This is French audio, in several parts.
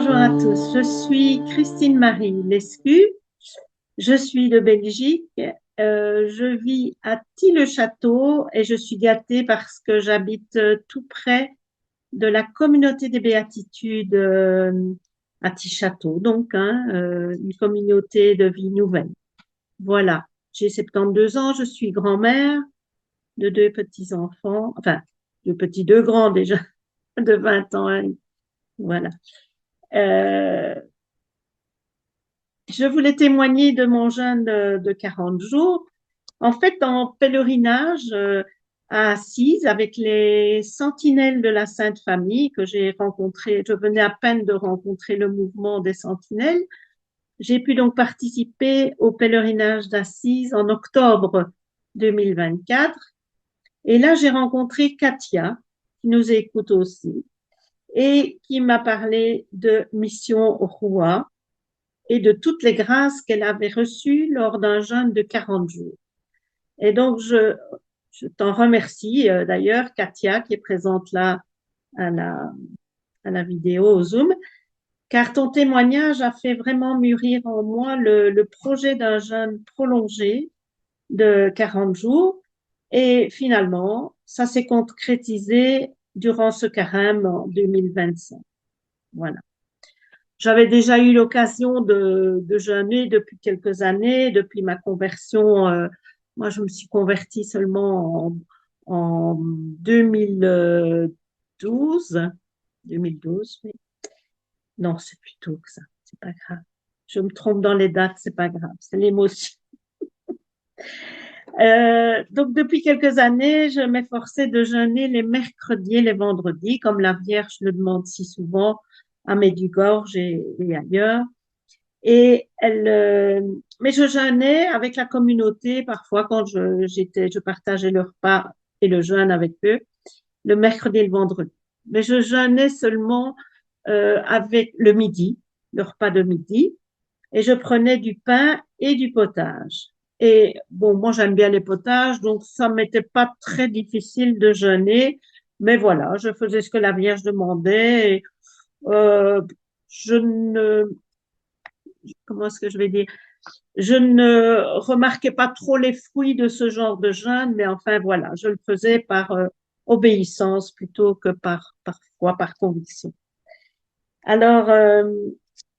Bonjour à tous, je suis Christine Marie Lescu, je suis de Belgique, je vis à Tille-le-Château et je suis gâtée parce que j'habite tout près de la communauté des Béatitudes à Tille-Château, donc une communauté de vie nouvelle. Voilà, j'ai 72 ans, je suis grand-mère de deux petits-enfants, enfin deux grands déjà, de 20 ans, hein, voilà. Euh, Je voulais témoigner de mon jeûne de 40 jours. En fait, en pèlerinage à Assise avec les sentinelles de la Sainte Famille que j'ai rencontré, je venais à peine de rencontrer le mouvement des sentinelles. J'ai pu donc participer au pèlerinage d'Assise en octobre 2024. Et là, j'ai rencontré Katia, qui nous écoute aussi, et qui m'a parlé de Mission Roi et de toutes les grâces qu'elle avait reçues lors d'un jeûne de 40 jours. Et donc, je t'en remercie d'ailleurs, Katia, qui est présente là à à la vidéo, au Zoom, car ton témoignage a fait vraiment mûrir en moi le projet d'un jeûne prolongé de 40 jours. Et finalement, ça s'est concrétisé durant ce carême en 2025. Voilà. J'avais déjà eu l'occasion de jeûner depuis quelques années, depuis ma conversion. Moi, je me suis convertie seulement en 2012. 2012, oui. Non, c'est plus tôt que ça. C'est pas grave. Je me trompe dans les dates, c'est pas grave. C'est l'émotion. Donc, depuis quelques années, je m'efforçais de jeûner les mercredis et les vendredis, comme la Vierge le demande si souvent à Medjugorje et ailleurs. Mais je jeûnais avec la communauté parfois quand je partageais le repas et le jeûne avec eux, le mercredi et le vendredi. Mais je jeûnais seulement avec le midi, le repas de midi, et je prenais du pain et du potage. Et bon, moi j'aime bien les potages, donc ça m'était pas très difficile de jeûner, mais voilà, je faisais ce que la Vierge demandait. Et, je ne, comment est-ce que je vais dire? Je ne remarquais pas trop les fruits de ce genre de jeûne, mais enfin voilà, je le faisais par obéissance plutôt que parfois par conviction. Alors,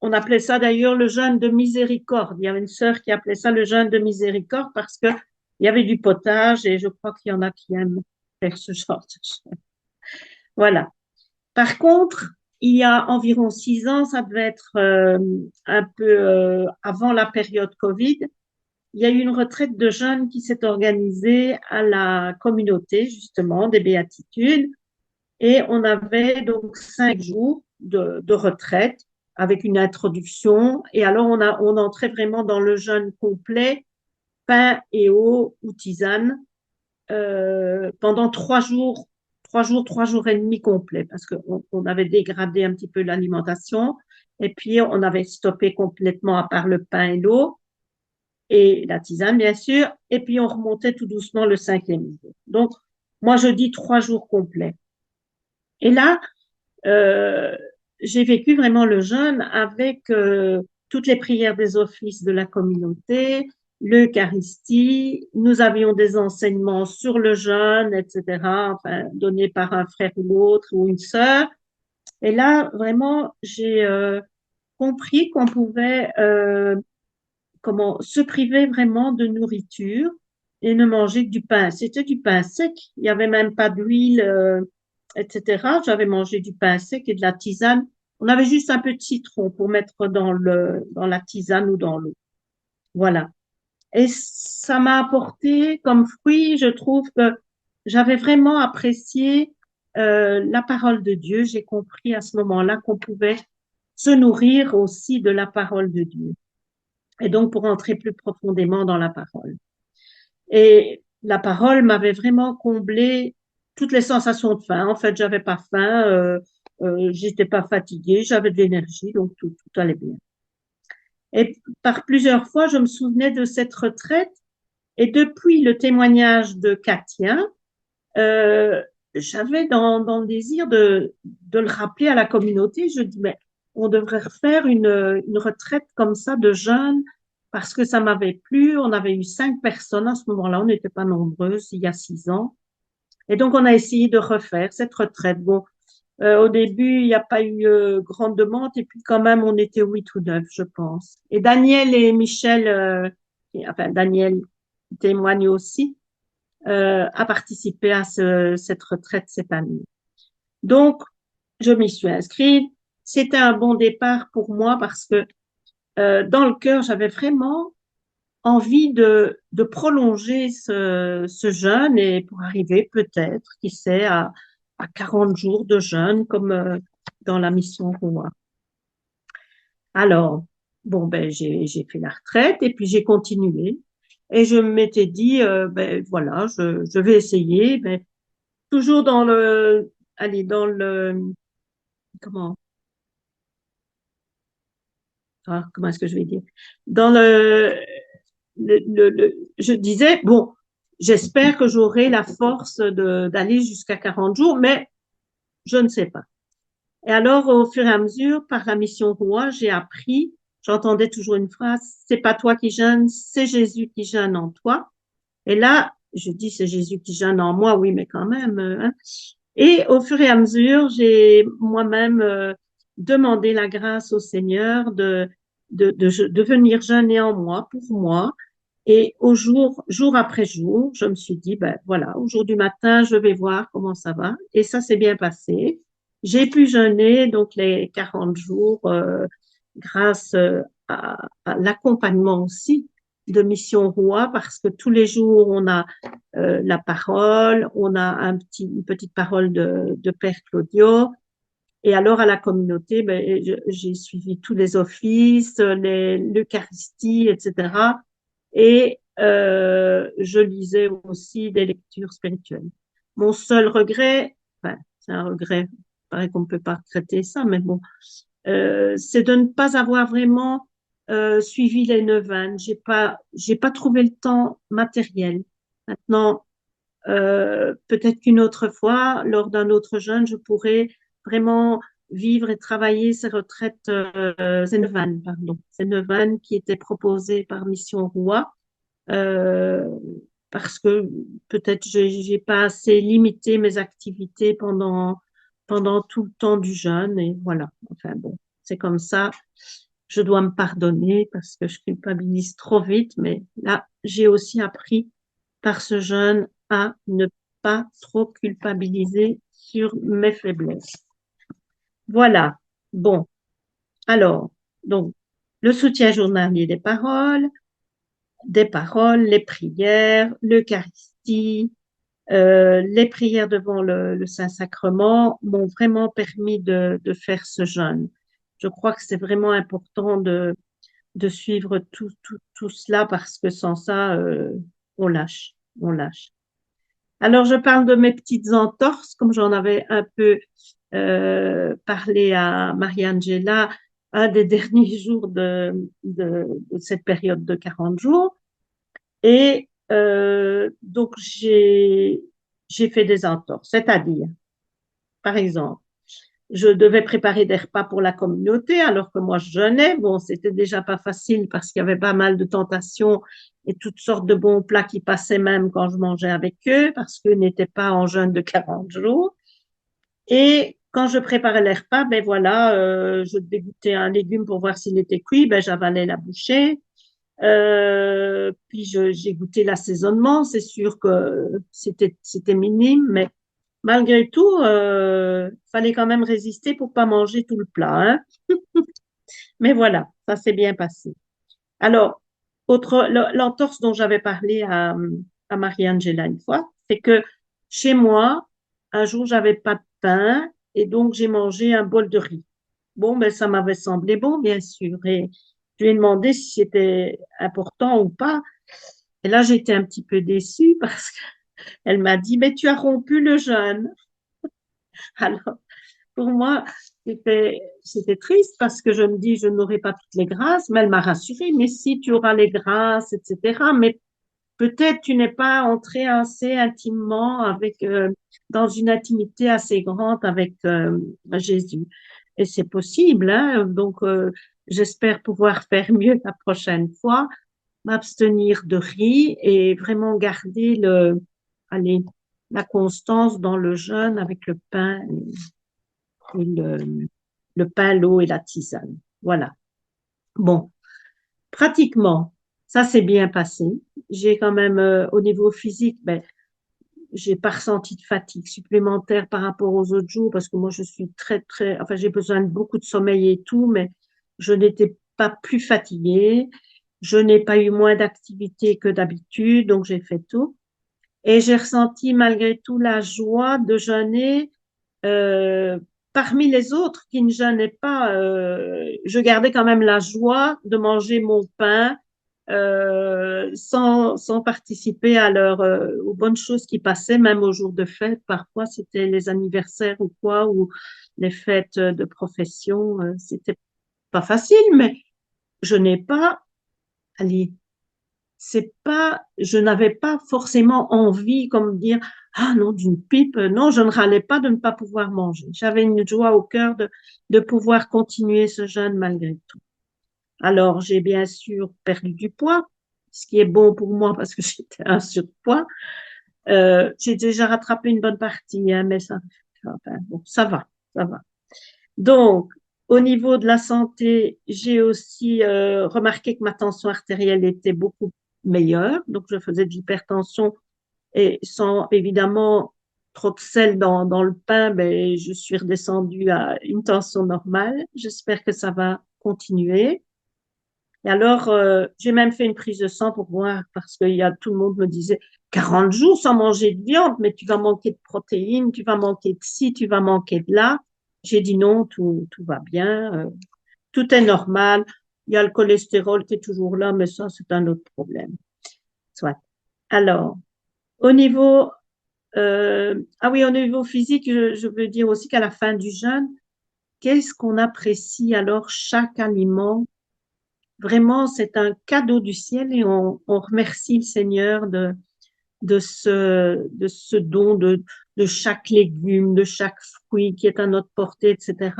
on appelait ça d'ailleurs le jeûne de miséricorde. Il y avait une sœur qui appelait ça le jeûne de miséricorde parce que il y avait du potage et je crois qu'il y en a qui aiment faire ce genre de jeûne. Voilà. Par contre, il y a environ 6 ans, ça devait être un peu avant la période Covid, il y a eu une retraite de jeunes qui s'est organisée à la communauté, justement, des Béatitudes. Et on avait donc 5 jours de retraite avec une introduction. Et alors, on entrait vraiment dans le jeûne complet, pain et eau ou tisane, pendant 3 jours, 3 jours, 3 jours et demi complets, parce qu'on avait dégradé un petit peu l'alimentation. Et puis, on avait stoppé complètement à part le pain et l'eau et la tisane, bien sûr. Et puis, on remontait tout doucement le 5e jour. Donc, moi, je dis 3 jours complets. Et là, euh, j'ai vécu vraiment le jeûne avec toutes les prières des offices de la communauté, l'Eucharistie. Nous avions des enseignements sur le jeûne, etc., enfin, donnés par un frère ou l'autre ou une sœur. Et là, vraiment, j'ai compris qu'on pouvait comment se priver vraiment de nourriture et ne manger que du pain. C'était du pain sec. Il n'y avait même pas d'huile, etc. J'avais mangé du pain sec et de la tisane. On avait juste un peu de citron pour mettre dans la tisane ou dans l'eau. Voilà. Et ça m'a apporté comme fruit, je trouve que j'avais vraiment apprécié la parole de Dieu. J'ai compris à ce moment-là qu'on pouvait se nourrir aussi de la parole de Dieu et donc pour entrer plus profondément dans la parole. Et la parole m'avait vraiment comblé toutes les sensations de faim. En fait, j'avais pas faim, j'étais pas fatiguée, j'avais de l'énergie, donc tout allait bien. Et par plusieurs fois, je me souvenais de cette retraite et depuis le témoignage de Katia, j'avais dans le désir de le rappeler à la communauté. Je dis, mais on devrait refaire une retraite comme ça de jeunes parce que ça m'avait plu. On avait eu 5 personnes à ce moment-là, on n'était pas nombreuses il y a 6 ans. Et donc, on a essayé de refaire cette retraite. Bon, au début, il n'y a pas eu grande demande et puis quand même, on était 8 ou 9, je pense. Et Daniel et Michel, enfin Daniel témoigne aussi, a participé à cette retraite cette année. Donc, je m'y suis inscrite. C'était un bon départ pour moi parce que dans le cœur, j'avais vraiment envie de prolonger ce jeûne et pour arriver peut-être, qui sait, à 40 jours de jeûne comme dans la mission Roi. Alors, bon, ben, j'ai fait la retraite et puis j'ai continué. Et je m'étais dit, ben voilà, je vais essayer, ben, toujours dans allez, dans comment, comment est-ce que je vais dire? Dans je disais, bon, j'espère que j'aurai la force d'aller jusqu'à 40 jours, mais je ne sais pas. Et alors, au fur et à mesure, par la mission Roi, j'ai appris, j'entendais toujours une phrase, c'est pas toi qui jeûnes, c'est Jésus qui jeûne en toi. Et là, je dis, c'est Jésus qui jeûne en moi, oui, mais quand même. Hein. Et au fur et à mesure, j'ai moi-même demandé la grâce au Seigneur de venir jeûner en moi, pour moi. Et jour après jour, je me suis dit, ben voilà, au jour du matin, je vais voir comment ça va. Et ça s'est bien passé. J'ai pu jeûner donc les 40 jours grâce à l'accompagnement aussi de Mission Roi parce que tous les jours, on a la parole, on a une petite parole de Père Claudio. Et alors, à la communauté, ben, j'ai suivi tous les offices, l'Eucharistie, etc. Et je lisais aussi des lectures spirituelles. Mon seul regret, enfin, c'est un regret, il paraît qu'on ne peut pas traiter ça, mais bon, c'est de ne pas avoir vraiment suivi les neuvaines. J'ai pas trouvé le temps matériel. Maintenant, peut-être qu'une autre fois, lors d'un autre jeûne, je pourrais vraiment vivre et travailler ces retraites Zenvan, pardon, Zenvan qui étaient proposées par Mission Roi, euh, parce que peut-être j'ai pas assez limité mes activités pendant tout le temps du jeûne et voilà. Enfin bon, c'est comme ça. Je dois me pardonner parce que je culpabilise trop vite, mais là, j'ai aussi appris par ce jeûne à ne pas trop culpabiliser sur mes faiblesses. Voilà. Bon. Alors, donc, le soutien journalier des paroles, les prières, l'Eucharistie, les prières devant le Saint-Sacrement m'ont vraiment permis de faire ce jeûne. Je crois que c'est vraiment important de suivre tout cela parce que sans ça, on lâche, on lâche. Alors, je parle de mes petites entorses, comme j'en avais un peu parlé à Marie-Angela un des derniers jours de cette période de 40 jours. Et donc, j'ai fait des entorses, c'est-à-dire, par exemple, je devais préparer des repas pour la communauté alors que moi je jeûnais. Bon, c'était déjà pas facile parce qu'il y avait pas mal de tentations et toutes sortes de bons plats qui passaient même quand je mangeais avec eux parce qu'eux n'étaient pas en jeûne de 40 jours. Et quand je préparais les repas, ben voilà, je dégoûtais un légume pour voir s'il était cuit, ben j'avalais la bouchée. Puis j'ai goûté l'assaisonnement, c'est sûr que c'était minime, mais malgré tout, fallait quand même résister pour pas manger tout le plat, hein. Mais voilà, ça s'est bien passé. Alors, l'entorse dont j'avais parlé à Marie-Angela une fois, c'est que chez moi, un jour, j'avais pas de pain et donc j'ai mangé un bol de riz. Bon, ben ça m'avait semblé bon, bien sûr. Et je lui ai demandé si c'était important ou pas. Et là, j'étais un petit peu déçue parce qu'elle m'a dit, mais tu as rompu le jeûne. Alors, pour moi, c'était triste parce que je me dis, je n'aurai pas toutes les grâces, mais elle m'a rassurée, mais si tu auras les grâces, etc. Mais peut-être tu n'es pas entré assez intimement dans une intimité assez grande avec Jésus. et c'est possible, hein. Donc, j'espère pouvoir faire mieux la prochaine fois, m'abstenir de riz et vraiment garder allez, la constance dans le jeûne avec le pain et le pain, l'eau et la tisane. Voilà. Bon, pratiquement, ça s'est bien passé. J'ai quand même, au niveau physique, ben, j'ai pas ressenti de fatigue supplémentaire par rapport aux autres jours parce que moi, je suis enfin, j'ai besoin de beaucoup de sommeil et tout, mais je n'étais pas plus fatiguée. Je n'ai pas eu moins d'activité que d'habitude, donc j'ai fait tout. Et j'ai ressenti malgré tout la joie de jeûner euh, parmi les autres qui ne jeûnaient pas. Je gardais quand même la joie de manger mon pain sans participer aux bonnes choses qui passaient, même aux jours de fête. Parfois, c'était les anniversaires ou quoi, ou les fêtes de profession. C'était pas facile, mais je n'ai pas, allez, je n'avais pas forcément envie, comme dire, ah non, d'une pipe. Non, je ne râlais pas de ne pas pouvoir manger. J'avais une joie au cœur de pouvoir continuer ce jeûne malgré tout. Alors, j'ai bien sûr perdu du poids, ce qui est bon pour moi parce que j'étais un surpoids. J'ai déjà rattrapé une bonne partie, hein, mais enfin, bon, ça va, ça va. Donc, au niveau de la santé, j'ai aussi remarqué que ma tension artérielle était beaucoup meilleure. Donc, je faisais de l'hypertension et sans évidemment trop de sel dans le pain, ben, je suis redescendue à une tension normale. J'espère que ça va continuer. Et alors, j'ai même fait une prise de sang pour voir, parce que tout le monde me disait 40 jours sans manger de viande, mais tu vas manquer de protéines, tu vas manquer de ci, tu vas manquer de là. J'ai dit non, tout va bien, tout est normal. Il y a le cholestérol qui est toujours là, mais ça, c'est un autre problème. Soit. Alors, au niveau, ah oui, au niveau physique, je veux dire aussi qu'à la fin du jeûne, qu'est-ce qu'on apprécie alors chaque aliment. Vraiment, c'est un cadeau du ciel et on remercie le Seigneur de ce don de chaque légume, de chaque fruit qui est à notre portée, etc.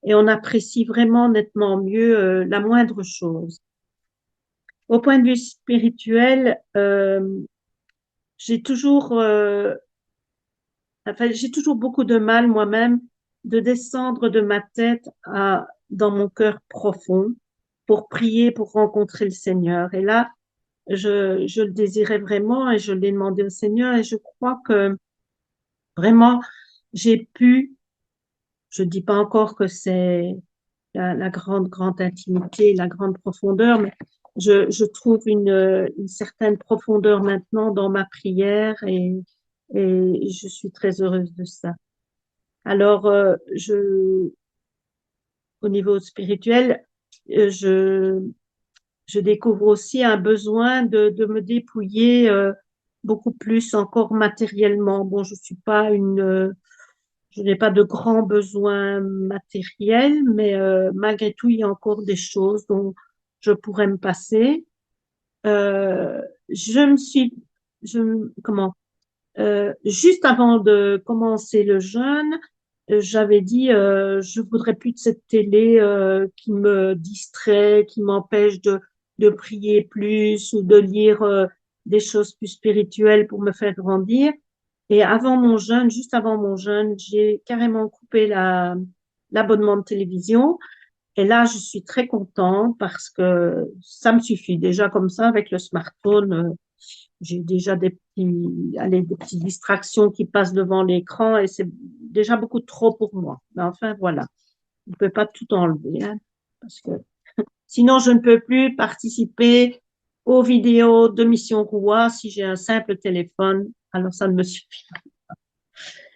Et on apprécie vraiment nettement mieux la moindre chose. Au point de vue spirituel, j'ai toujours, enfin, j'ai toujours beaucoup de mal moi-même de descendre de ma tête dans mon cœur profond pour prier, pour rencontrer le Seigneur. Et là, je le désirais vraiment et je l'ai demandé au Seigneur et je crois que vraiment j'ai pu, je dis pas encore que c'est la grande intimité, la grande profondeur, mais je trouve une certaine profondeur maintenant dans ma prière et je suis très heureuse de ça. Alors, au niveau spirituel, euh, je, je découvre aussi un besoin de me dépouiller beaucoup plus encore matériellement. Bon, je n'ai pas de grands besoins matériels, mais malgré tout, il y a encore des choses dont je pourrais me passer. Je me suis, comment, juste avant de commencer le jeûne, j'avais dit, je voudrais plus de cette télé qui me distrait, qui m'empêche de prier plus ou de lire des choses plus spirituelles pour me faire grandir. Et avant mon jeûne, juste avant mon jeûne, j'ai carrément coupé l'abonnement de télévision. Et là, je suis très contente parce que ça me suffit déjà comme ça avec le smartphone. J'ai déjà des petites distractions qui passent devant l'écran et c'est déjà beaucoup trop pour moi. Mais enfin, voilà. On ne peut pas tout enlever, hein, parce que sinon, je ne peux plus participer aux vidéos de Mission Roua si j'ai un simple téléphone. Alors, ça ne me suffit.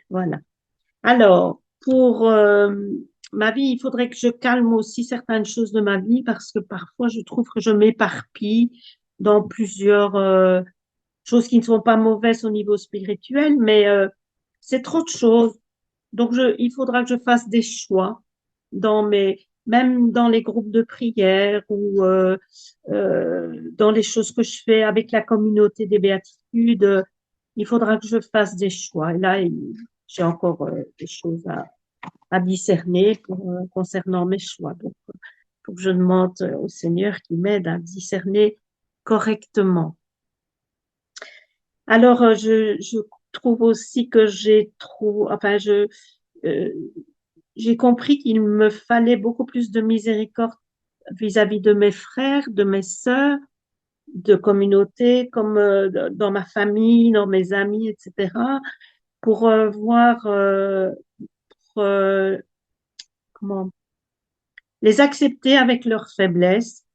Voilà. Alors, pour ma vie, il faudrait que je calme aussi certaines choses de ma vie parce que parfois, je trouve que je m'éparpille dans plusieurs choses qui ne sont pas mauvaises au niveau spirituel, mais c'est trop de choses. Donc, il faudra que je fasse des choix même dans les groupes de prière ou dans les choses que je fais avec la communauté des béatitudes. Il faudra que je fasse des choix. Et là, j'ai encore des choses à discerner concernant mes choix. Donc, faut que je demande au Seigneur qui m'aide à discerner correctement. Alors, je trouve aussi que euh, j'ai compris qu'il me fallait beaucoup plus de miséricorde vis-à-vis de mes frères, de mes sœurs, de communauté, comme dans ma famille, dans mes amis, etc., pour voir pour, comment les accepter avec leurs faiblesses,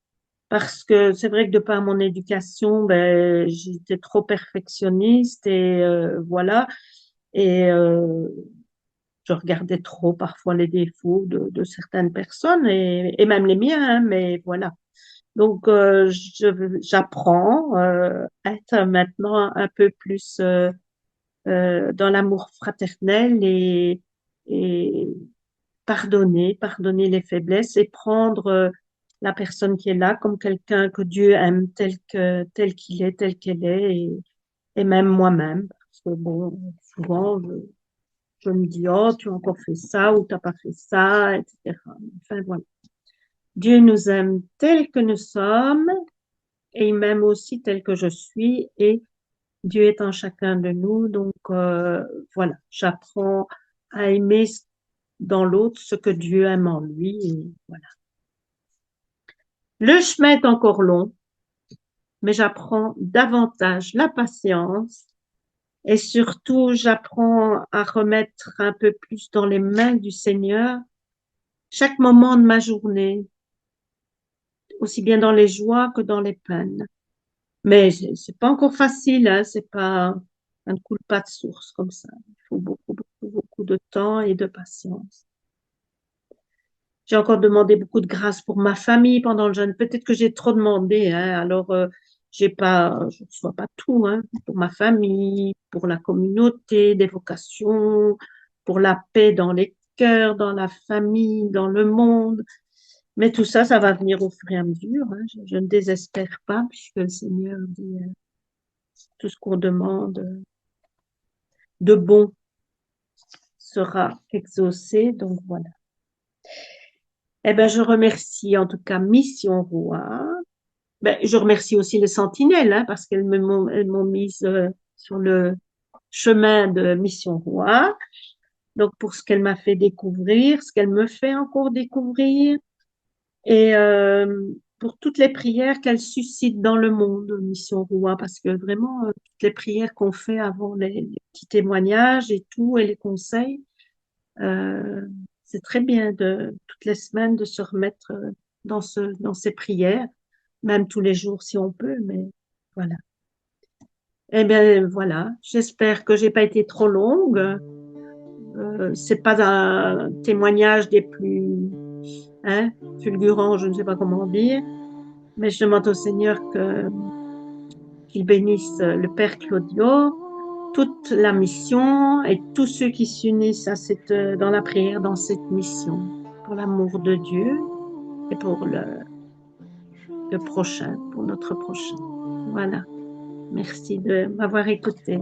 parce que c'est vrai que de par mon éducation, ben, j'étais trop perfectionniste et voilà, et je regardais trop parfois les défauts de certaines personnes et même les miens, hein, mais voilà. Donc, j'apprends à être maintenant un peu plus dans l'amour fraternel et pardonner les faiblesses et prendre la personne qui est là comme quelqu'un que Dieu aime tel qu'il est, tel qu'elle est et même moi-même. Parce que bon, souvent, je me dis, oh, tu as encore fait ça ou t'as pas fait ça, etc. Enfin, voilà. Dieu nous aime tels que nous sommes et il m'aime aussi tel que je suis et Dieu est en chacun de nous. Donc, voilà, j'apprends à aimer dans l'autre ce que Dieu aime en lui. Et voilà. Le chemin est encore long, mais j'apprends davantage la patience et surtout, j'apprends à remettre un peu plus dans les mains du Seigneur chaque moment de ma journée, aussi bien dans les joies que dans les peines. Mais c'est pas encore facile, hein, c'est pas un coup de pas de source comme ça. Il faut beaucoup de temps et de patience. J'ai encore demandé beaucoup de grâce pour ma famille pendant le jeûne. Peut-être que j'ai trop demandé, hein. Alors, je ne reçois pas tout, hein, pour ma famille, pour la communauté, des vocations, pour la paix dans les cœurs, dans la famille, dans le monde. Mais tout ça, ça va venir au fur et à mesure, hein. Je ne désespère pas, puisque le Seigneur dit tout ce qu'on demande de bon sera exaucé. Donc voilà. Eh ben, je remercie en tout cas Mission Roi. Ben, je remercie aussi les sentinelles, hein, parce elles m'ont mise sur le chemin de Mission Roi. Donc, pour ce qu'elle m'a fait découvrir, ce qu'elle me fait encore découvrir, et pour toutes les prières qu'elle suscite dans le monde, Mission Roi, parce que vraiment, toutes les prières qu'on fait avant les petits témoignages et tout, et les conseils, euh, c'est très bien de toutes les semaines de se remettre dans ces prières, même tous les jours si on peut, mais voilà. Eh bien, voilà. J'espère que j'ai pas été trop longue. C'est pas un témoignage des plus, hein, fulgurants, je ne sais pas comment dire, mais je demande au Seigneur qu'il bénisse le Père Claudio, toute la mission et tous ceux qui s'unissent à dans la prière, dans cette mission, pour l'amour de Dieu et pour le prochain, pour notre prochain. Voilà. Merci de m'avoir écouté.